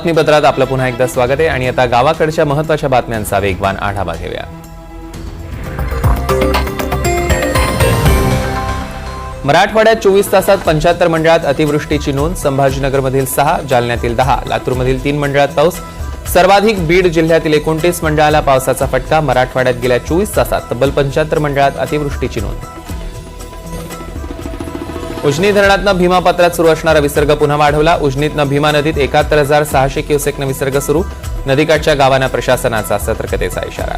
बातमीपत्रात आपलं पुन्हा एकदा स्वागत आहे आणि आता गावाकडच्या महत्त्वाच्या बातम्यांचा वेगवान आढावा घेऊया। मराठवाड्यात 24 तासात 75 मंडळात अतिवृष्टीची नोंद। संभाजीनगरमधील 6, जालन्यातील 10, लातूरमधील 3 मंडळात पाऊस। सर्वाधिक बीड जिल्ह्यातील 29 मंडळाला पावसाचा फटका। मराठवाड्यात गेल्या 24 तासात तब्बल 75 मंडळात अतिवृष्टीची नोंद। उजनी धरणातनं भीमा पात्रात सुरू असणारा विसर्ग पुन्हा वाढवला। उजनीतनं भीमा नदीत 71,600 क्युसेकनं विसर्ग सुरू। नदीकाठच्या गावांना प्रशासनाचा सतर्कतेचा इशारा।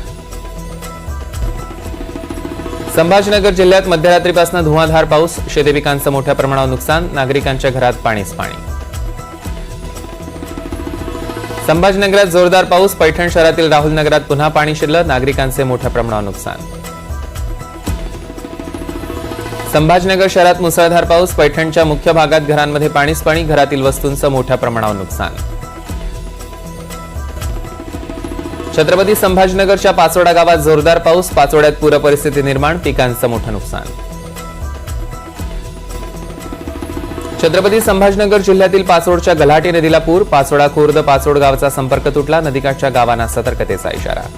संभाजीनगर जिल्ह्यात मध्यरात्रीपासून धुवांधार पाऊस। शेती पिकांचं मोठ्या प्रमाणावर नुकसान। नागरिकांच्या घरात पाणीच पाणी। संभाजीनगरात जोरदार पाऊस। पैठण शहरातील राहुल नगरात पुन्हा पाणी शिरलं। नागरिकांचे मोठ्या प्रमाणावर नुकसान। संभाजीनगर शहरात मुसळधार पाऊस। पैठणच्या मुख्य भागात घरांमध्ये पाणीच पाणी। घरातील वस्तूंचं मोठ्या प्रमाणावर नुकसान। छत्रपती संभाजीनगरच्या पाचोडा गावात जोरदार पाऊस। पाचोड्यात पूर परिस्थिती निर्माण। पिकांचं मोठं नुकसान। छत्रपती संभाजीनगर जिल्ह्यातील पाचोडच्या गल्हाटी नदीला पूर। पाचोडा खुर्द पाचोड गावाचा संपर्क तुटला। नदीकाठच्या गावांना सतर्कतेचा इशारा।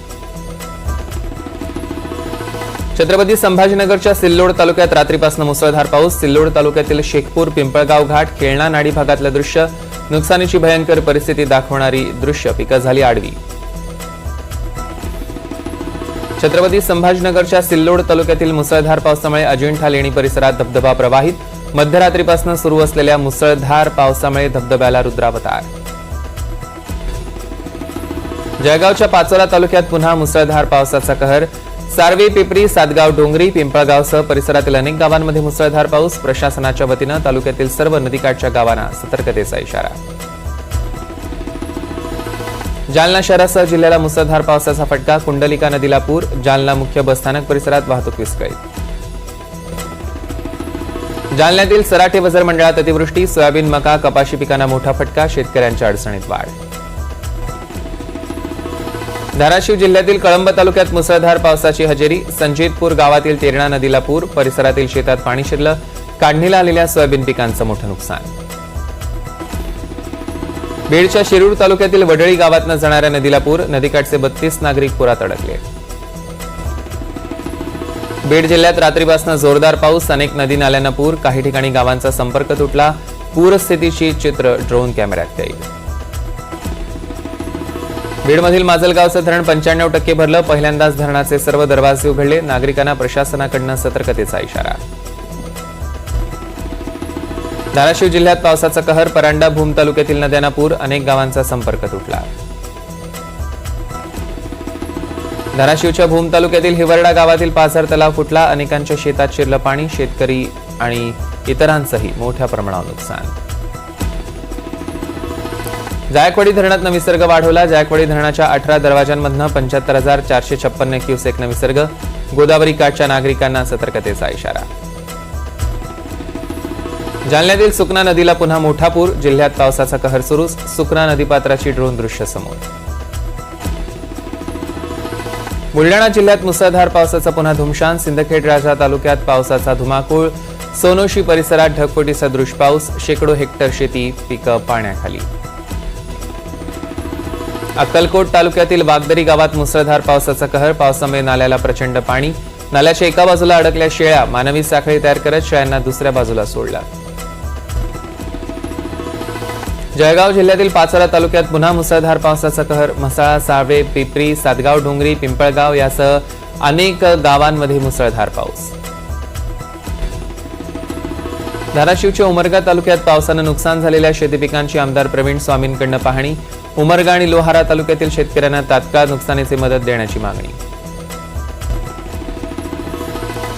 छत्रपती संभाजीनगरच्या सिल्लोड तालुक्यात रात्रीपासून मुसळधार पाऊस। सिल्लोड तालुक्यातील शेखपूर पिंपळगाव घाट खेळणा नाडी भागातलं दृश्य। नुकसानीची भयंकर परिस्थिती दाखवणारी दृश्य। पिकं झाली आडवी। छत्रपती संभाजीनगरच्या सिल्लोड तालुक्यातील मुसळधार पावसामुळे अजिंठा लेणी परिसरात धबधबा प्रवाहित। मध्यरात्रीपासून सुरू असलेल्या मुसळधार पावसामुळे धबधब्याला रुद्रावतार। जळगावच्या पाचोरा तालुक्यात पुन्हा मुसळधार पावसाचा कहर। सारवे पिपरी सातगाव डोंगरी पिंपळगावसह परिसरातील अनेक गावांमध्ये मुसळधार पाऊस। प्रशासनाच्या वतीनं तालुक्यातील सर्व नदीकाठच्या गावांना सतर्कतेचा इशारा। जालना शहरासह जिल्ह्याला मुसळधार पावसाचा फटका। कुंडलिका नदीला पूर। जालना मुख्य बसस्थानक परिसरात वाहतूक विस्कळीत। जालन्यातील सराटे वजर मंडळात अतिवृष्टी। सोयाबीन मका कपाशी पिकांना मोठा फटका। शेतकऱ्यांच्या अडचणीत वाढ। धाराशिव जिल्ह्यातील कळंब तालुक्यात मुसळधार पावसाची हजेरी। संजितपूर गावातील तेरणा नदीला पूर। परिसरातील शेतात पाणी शिरलं। काढणीला आलेल्या सोयाबीन पिकांचं मोठं नुकसान। बीडच्या शिरूर तालुक्यातील वडळी गावातनं जाणाऱ्या नदीला पूर। नदीकाठचे 32 नागरिक पुरात अडकले। बीड जिल्ह्यात रात्रीपासून जोरदार पाऊस। अनेक नदी नाल्यांना पूर। काही ठिकाणी गावांचा संपर्क तुटला। पूरस्थितीची चित्र ड्रोन कॅमेऱ्यात कैद। बीडमधील माजलगावचं धरण 95% भरलं। पहिल्यांदाच धरणाचे सर्व दरवाजे उघडले। नागरिकांना प्रशासनाकडून सतर्कतेचा इशारा। धाराशिव जिल्ह्यात पावसाचा कहर। परांडा भूम तालुक्यातील नद्यांना पूर। अनेक गावांचा संपर्क तुटला। धाराशिवच्या भूम तालुक्यातील हिवरडा गावातील पाझर तलाव फुटला। अनेकांच्या शेतात शिरलं पाणी। शेतकरी आणि इतरांचंही मोठ्या प्रमाणावर नुकसान। जायकवाडी धरणातनं विसर्ग वाढवला। जायकवाडी धरणाच्या 18 दरवाजांमधनं 75,456 क्युसेकनं विसर्ग। गोदावरी काठच्या नागरिकांना सतर्कतेचा इशारा। जालन्यातील सुकना नदीला पुन्हा मोठा पूर। जिल्ह्यात पावसाचा कहर सुरूच। सुकना नदीपात्राची ड्रोन दृश्य समोर। बुलढाणा जिल्ह्यात मुसळधार पावसाचा पुन्हा धुमशान। सिंदखेड राजा तालुक्यात पावसाचा धुमाकूळ। सोनोशी परिसरात ढगफुटी सदृश पाऊस। शेकडो हेक्टर शेती पिकं पाण्याखाली। अक्कलकोट तालुक्यातील वागदरी गावात मुसळधार पावसाचा कहर। पावसामुळे नाल्याला प्रचंड पाणी। नाल्याच्या एका बाजूला अडकल्या शेळ्या। मानवी साखळी तयार करत शेळ्यांना दुसऱ्या बाजूला सोडला। जळगाव जिल्ह्यातील पाचोरा तालुक्यात पुन्हा मुसळधार पावसाचा कहर। म्हसाळा साळवे पिपरी सातगाव डोंगरी पिंपळगाव यासह अनेक गावांमध्ये मुसळधार पाऊस। धाराशिवच्या उमरगा तालुक्यात पावसानं नुकसान झालेल्या शेती पिकांची आमदार प्रवीण स्वामींकडून पाहणी। उमरगा आणि लोहारा तालुक्यातील शेतकऱ्यांना तात्काळ नुकसानीची मदत देण्याची मागणी।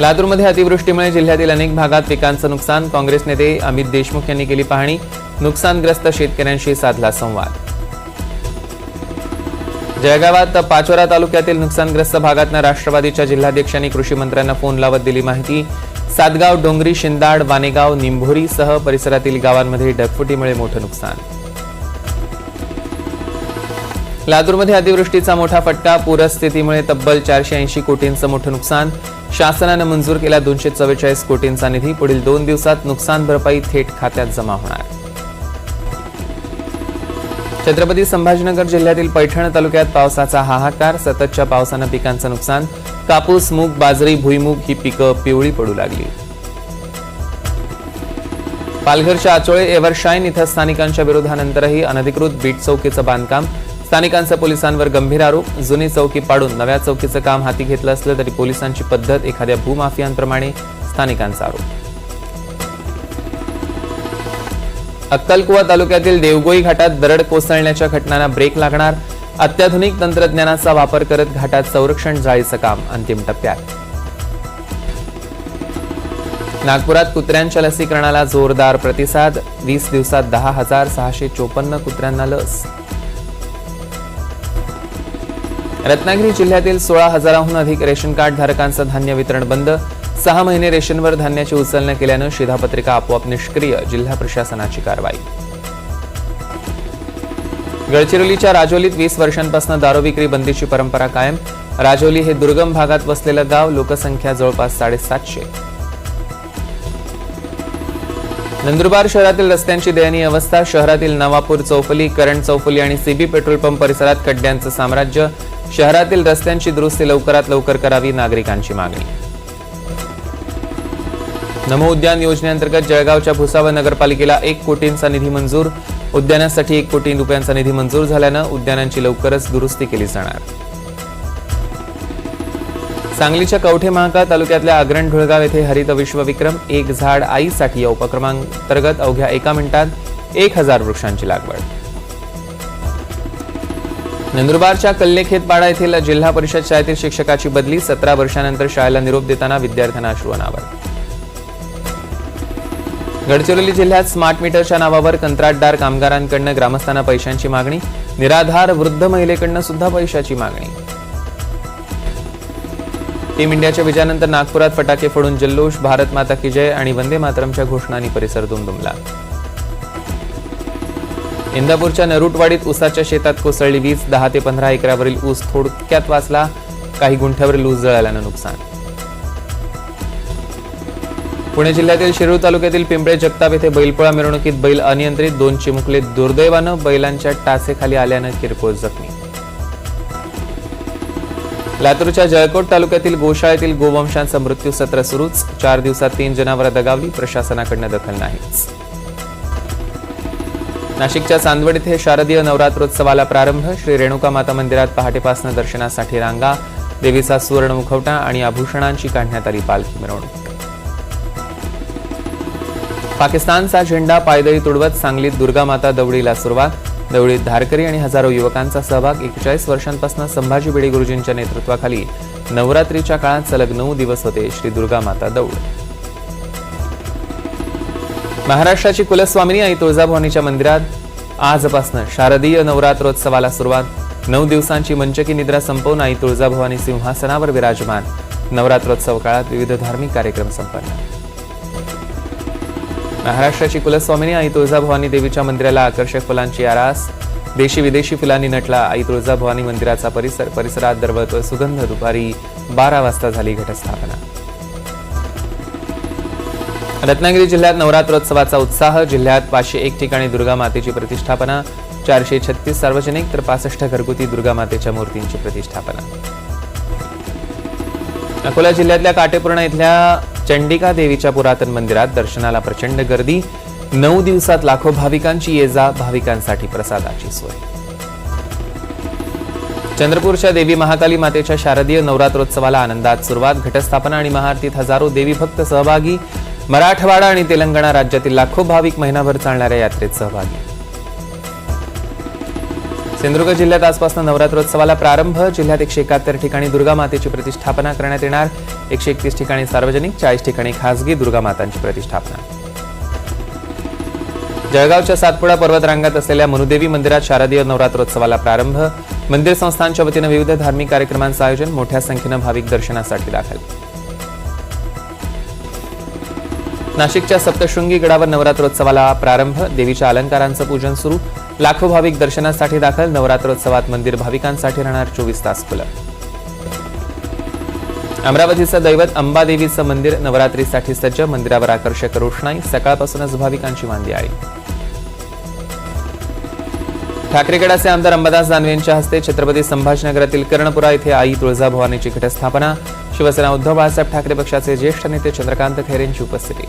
लातूरमध्ये अतिवृष्टीमुळे जिल्ह्यातील अनेक भागात पिकांचं नुकसान। काँग्रेस नेते अमित देशमुख यांनी केली पाहणी। नुकसानग्रस्त शेतकऱ्यांशी साधला संवाद। जळगावात पाचोरा तालुक्यातील नुकसानग्रस्त भागातनं राष्ट्रवादीच्या जिल्हाध्यक्षांनी कृषी मंत्र्यांना फोन लावत दिली माहिती। सातगाव डोंगरी शिंदाड वानेगाव निंभोरीसह परिसरातील गावांमध्ये ढगफुटीमुळे मोठं नुकसान। लातूरमध्ये अतिवृष्टीचा मोठा फटका। पूरस्थितीमुळे तब्बल 480 कोटींचं मोठं नुकसान। शासनानं मंजूर केला 244 कोटींचा निधी। पुढील 2 दिवसात नुकसान भरपाई थेट खात्यात जमा होणार। छत्रपती संभाजीनगर जिल्ह्यातील पैठण तालुक्यात पावसाचा हाहाकार. सततच्या पावसानं पिकांचं नुकसान. कापूस, मूग, बाजरी, भुईमूग ही पिकं पिवळी पडू लागली. पालघरच्या आचोळे एव्हरशाईन इथं स्थानिकांच्या विरोधानंतरही अनधिकृत बीट चौकीचं बांधकाम. स्थानिकांचा पोलिसांवर गंभीर आरोप. जुनी चौकी पाडून नव्या चौकीचं काम हाती घेतलं असलं तरी पोलिसांची पद्धत एखाद्या भूमाफियांप्रमाणे, स्थानिकांचा आरोप. अक्कलकुवा तालुक्यातील देवगोई घाटात दरड कोसळण्याच्या घटनांना ब्रेक लागणार. अत्याधुनिक तंत्रज्ञानाचा वापर करत घाटात संरक्षण जाळीचं काम अंतिम टप्प्यात. नागपुरात कुत्र्यांच्या लसीकरणाला जोरदार प्रतिसाद. 20 दिवसात 10,654 कुत्र्यांना लस. रत्नागिरी जिल्ह्यातील 16,000हून अधिक रेशन कार्ड धारकांचं धान्य वितरण बंद. 6 महिने रेशनवर धान्याची उचल न केल्यानं शिधापत्रिका आपोआप निष्क्रिय. जिल्हा प्रशासनाची कारवाई. गडचिरोलीच्या राजोलीत 20 वर्षांपासून दारू विक्री बंदीची परंपरा कायम. राजोली हे दुर्गम भागात वसलेलं गाव. लोकसंख्या जवळपास 750. नंदुरबार शहरातील रस्त्यांची दयनीय अवस्था. शहरातील नवापूर चौफुली, करण चौफुली आणि सीबी पेट्रोल पंप परिसरात खड्ड्यांचं साम्राज्य. शहरातील रस्त्यांची दुरुस्ती लवकरात लवकर करावी, नागरिकांची मागणी. नमो उद्यान योजनेअंतर्गत जळगावच्या भुसावळ नगरपालिकेला 1 कोटींचा निधी मंजूर. उद्यानासाठी 1 कोटी रुपयांचा निधी मंजूर झाल्यानं उद्यानांची लवकरच दुरुस्ती केली जाणार. सांगलीच्या कवठे महांकाळ तालुक्यातल्या अग्रण ढुळगाव येथे हरित विश्वविक्रम 1 झाड आईसाठी या उपक्रमांतर्गत अवघ्या 1 मिनिटात 1000 वृक्षांची लागवड. नंदुरबारच्या कल्लेखेतपाडा येथील जिल्हा परिषद शाळेतील शिक्षकाची बदली. 17 वर्षांनंतर शाळेला निरोप देताना विद्यार्थ्यांना अश्रू अनावर. गडचिरोली जिल्ह्यात स्मार्ट मीटरच्या नावावर कंत्राटदार कामगारांकडून ग्रामस्थांना पैशांची मागणी. निराधार वृद्ध महिलेकडून सुद्धा पैशाची मागणी. टीम इंडियाच्या विजयानंतर नागपुरात फटाके फोडून जल्लोष. भारत माता की जय आणि वंदे मातरमच्या घोषणांनी परिसर दुमदुमला. इंदापूरच्या नरुटवाडीत ऊसाच्या शेतात कोसळली वीज. 10 ते 15 एकरावरील ऊस थोडक्यात वाचला. काही गुंठ्यावरील ऊस जळाल्यानं नुकसान. पुणे जिल्ह्यातील शिरूर तालुक्यातील पिंपळे जगताप येथे बैलपोळा मिरवणुकीत बैल अनियंत्रित. 2 चिमुकले दुर्दैवानं बैलांच्या टाचेखाली आल्यानं किरकोळ जखमी. लातूरच्या जळकोट तालुक्यातील गोशाळेतील गोवंशांचा मृत्यू सत्र सुरूच. 4 दिवसात 3 जनावरं दगावली. प्रशासनाकडून दखल नाहीच. नाशिकच्या चांदवड येथे शारदीय नवरात्रोत्सवाला प्रारंभ. श्री रेणुका माता मंदिरात पहाटेपासून दर्शनासाठी रांगा. देवीचा सुवर्ण मुखवटा आणि आभूषणांची काढण्यात आली पालखी मिरवणूक. पाकिस्तानचा झेंडा पायदळी तुडवत सांगलीत दुर्गा माता दौडीला सुरुवात. दौडीत धारकरी आणि हजारो युवकांचा सहभाग. 41 वर्षांपासून संभाजी भिडे गुरुजींच्या नेतृत्वाखाली नवरात्रीच्या काळात सलग 9 दिवस होते श्री दुर्गा माता दौड. महाराष्ट्राची कुलस्वामिनी आई तुळजाभवानीच्या मंदिरात आजपासून शारदीय नवरात्रोत्सवाला सुरुवात. 9 दिवसांची मंचकी निद्रा संपवून आई तुळजाभवानी सिंहासनावर विराजमान. नवरात्रोत्सव काळात विविध धार्मिक कार्यक्रम संपन्न. महाराष्ट्राची कुलस्वामिनी आई तुळजाभवानी देवीच्या मंदिराला आकर्षक फुलांची आरास. देशी विदेशी फुलांनी नटला आई तुळजाभवानी मंदिराचा परिसरात दरवळतोय सुगंध. दुपारी 12 वाजता झाली घटस्थापना. रत्नागिरी जिल्ह्यात नवरात्रोत्सवाचा उत्साह. जिल्ह्यात 501 ठिकाणी दुर्गा मातेची प्रतिष्ठापना. 436 सार्वजनिक तर 65 घरगुती दुर्गा मातेच्या मूर्तींची प्रतिष्ठापना. अकोला जिल्ह्यातल्या काटेपूर्णा इथल्या चंडिका देवीच्या पुरातन मंदिरात दर्शनाला प्रचंड गर्दी. 9 दिवसात लाखो भाविकांची ये-जा. भाविकांसाठी प्रसादाची सोय. चंद्रपूरच्या देवी महाकाली मातेच्या शारदीय नवरात्रोत्सवाला आनंदात सुरुवात. घटस्थापना आणि महाआरतीत हजारो देवी भक्त सहभागी. मराठवाडा आणि तेलंगणा राज्यातील लाखो भाविक महिनाभर चालणाऱ्या यात्रेत सहभागी. सिंधुदुर्ग जिल्ह्यात आजपासून नवरात्रोत्सवाला प्रारंभ. जिल्ह्यात 171 ठिकाणी दुर्गा मातेची प्रतिष्ठापना करण्यात येणार. 131 ठिकाणी सार्वजनिक, 40 ठिकाणी खासगी दुर्गा मातांची प्रतिष्ठापना. जळगावच्या सातपुडा पर्वत रांगात असलेल्या मनुदेवी मंदिरात शारदीय नवरात्रोत्सवाला प्रारंभ. मंदिर संस्थांच्या वतीनं विविध धार्मिक कार्यक्रमांचं आयोजन. मोठ्या संख्येनं भाविक दर्शनासाठी दाखल. नाशिकच्या सप्तशृंगी गडावर नवरात्रोत्सवाला प्रारंभ. देवीच्या अलंकारांचं पूजन सुरू. लाखो भाविक दर्शनासाठी दाखल. नवरात्रोत्सवात मंदिर भाविकांसाठी राहणार 24 तास खुलं. अमरावतीचं दैवत अंबादेवीचं मंदिर नवरात्रीसाठी सज्ज. मंदिरावर आकर्षक रोषणाई. सकाळपासूनच भाविकांची मांदियाळी. ठाकरे गटाचे आमदार अंबादास दानवे यांच्या हस्ते छत्रपती संभाजीनगरातील कर्णपुरा येथे आई तुळजाभवानीची घटस्थापना. शिवसेना उद्धव बाळासाहेब ठाकरे पक्षाचे ज्येष्ठ नेते चंद्रकांत खैरे यांची उपस्थिती.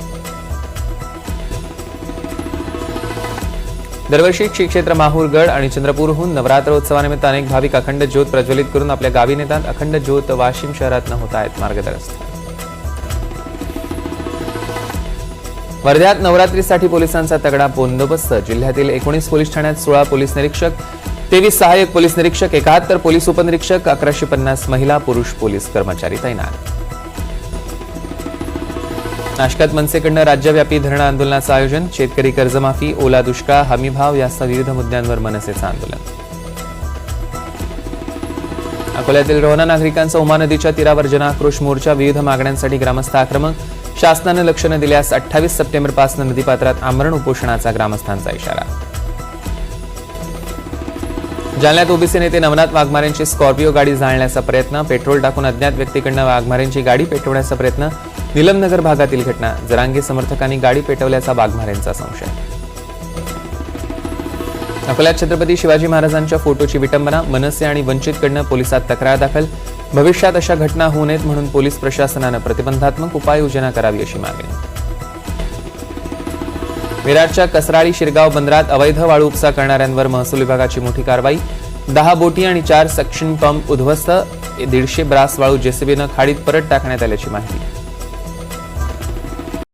दरवर्षी श्री क्षेत्र माहूरगड आणि चंद्रपूरहून नवरात्रोत्सवानिमित्त अनेक भाविक अखंड ज्योत प्रज्वलित करून आपल्या गावी नेतात. अखंड ज्योत वाशिम शहरात न होत आहेत मार्गदर्शक. वर्ध्यात नवरात्रीसाठी पोलिसांचा तगडा बंदोबस्त. जिल्ह्यातील 19 पोलीस ठाण्यात 16 पोलीस निरीक्षक, 23 सहाय्यक पोलीस निरीक्षक, 71 पोलीस उपनिरीक्षक, 1150 महिला पुरुष पोलीस कर्मचारी तैनात. नाशकात मनसेकडून राज्यव्यापी धरणं आंदोलनाचं आयोजन. शेतकरी कर्जमाफी, ओला दुष्काळ, हमीभाव यासह विविध मुद्द्यांवर मनसेचं आंदोलन. अकोल्यातील रोहना नागरिकांचा उमा नदीच्या तीरावर जनाक्रोश मोर्चा. विविध मागण्यांसाठी ग्रामस्थ आक्रमक. शासनानं लक्ष न दिल्यास 28 सप्टेंबरपासून नदीपात्रात आमरण उपोषणाचा ग्रामस्थांचा इशारा. जालन्यात ओबीसी नेते नवनाथ वाघमारेंची स्कॉर्पिओ गाडी जाळण्याचा प्रयत्न. पेट्रोल टाकून अज्ञात व्यक्तीकडून वाघमारेंची गाडी पेटवण्याचा प्रयत्न. निलमनगर भागातील घटना. जरांगे समर्थकांनी गाडी पेटवल्याचा वाघमारेंचा संशय. अकोल्यात छत्रपती शिवाजी महाराजांच्या फोटोची विटंबना. मनसे आणि वंचितकडून पोलिसात तक्रार दाखल. भविष्यात अशा घटना होऊ नयेत म्हणून पोलीस प्रशासनानं प्रतिबंधात्मक उपाययोजना करावी अशी मागणी. विराटच्या कसराळी शिरगाव बंदरात अवैध वाळू उपसा करणाऱ्यांवर महसूल विभागाची मोठी कारवाई. 10 बोटी आणि 4 सक्शन पंप उद्ध्वस्त. 150 ब्रास वाळू जेसीबीनं खाडीत परत टाकण्यात आल्याची माहिती.